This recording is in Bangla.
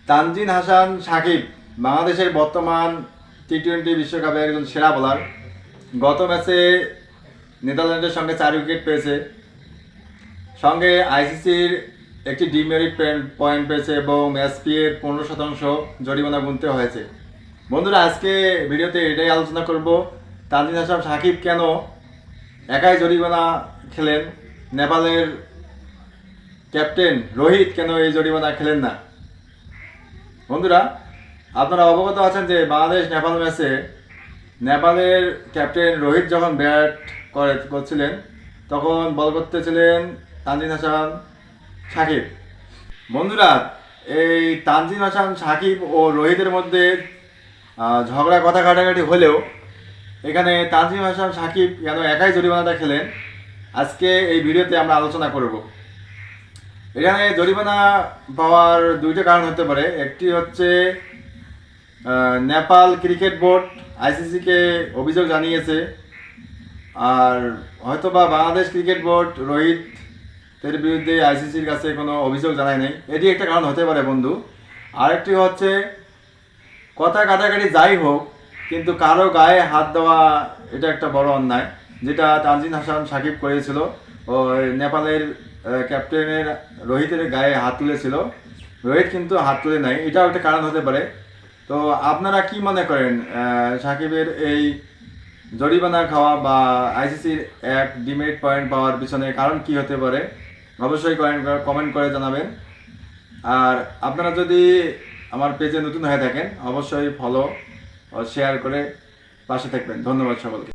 তানজিন হাসান সাকিব বাংলাদেশের বর্তমান টি-20 বিশ্বকাপের একজন সেরা বোলার। গত ম্যাচে নেদারল্যান্ডের সঙ্গে 4 উইকেট পেয়েছে, সঙ্গে আইসিসির একটি ডিমেরিট পয়েন্ট পেয়েছে এবং ম্যাচ ফিয়ের 15% জরিমানা গুনতে হয়েছে। বন্ধুরা, আজকে ভিডিওতে এটাই আলোচনা করব, তানজিন হাসান সাকিব কেন একাই জরিমানা খেলেন, নেপালের ক্যাপ্টেন রোহিত কেন এই জরিমানা খেলেন না। বন্ধুরা, আপনারা অবগত আছেন যে বাংলাদেশ নেপাল ম্যাচে নেপালের ক্যাপ্টেন রোহিত যখন ব্যাট করছিলেন তখন বল করতেছিলেন তানজিন হাসান সাকিব। বন্ধুরা, এই তানজিন হাসান সাকিব ও রোহিতের মধ্যে ঝগড়া কথা কাটাকাটি হলেও এখানে তানজিন হাসান সাকিব কেন একাই জরিমানাটা খেলেন, আজকে এই ভিডিওতে আমরা আলোচনা করব। এখানে জরিমানা পাওয়ার দুইটা কারণ হতে পারে। একটি হচ্ছে নেপাল ক্রিকেট বোর্ড আইসিসিকে অভিযোগ জানিয়েছে, আর হয়তোবা বাংলাদেশ ক্রিকেট বোর্ড রোহিতের বিরুদ্ধে আইসিসির কাছে কোনো অভিযোগ জানায় নাই, এটি একটা কারণ হতে পারে বন্ধু। আরেকটি হচ্ছে কথা কাটাকাটি যাই হোক, কিন্তু কারো গায়ে হাত দেওয়া এটা একটা বড় অন্যায়, যেটা তানজিন হাসান সাকিব করেছিল। ও নেপালের ক্যাপ্টেনের রোহিতের গায়ে হাত তুলেছিল, রোহিত কিন্তু হাত তুলে নাই, এটাও একটা কারণ হতে পারে। তো আপনারা কি মনে করেন, সাকিবের এই জরিমানা খাওয়া বা আইসিসির এক ডিমেরিট পয়েন্ট পাওয়ার পিছনে কারণ কি হতে পারে? অবশ্যই কমেন্ট করে জানাবেন। আর আপনারা যদি আমার পেজে নতুন হয়ে থাকেন অবশ্যই ফলো ও শেয়ার করে পাশে থাকবেন। ধন্যবাদ সকলকে।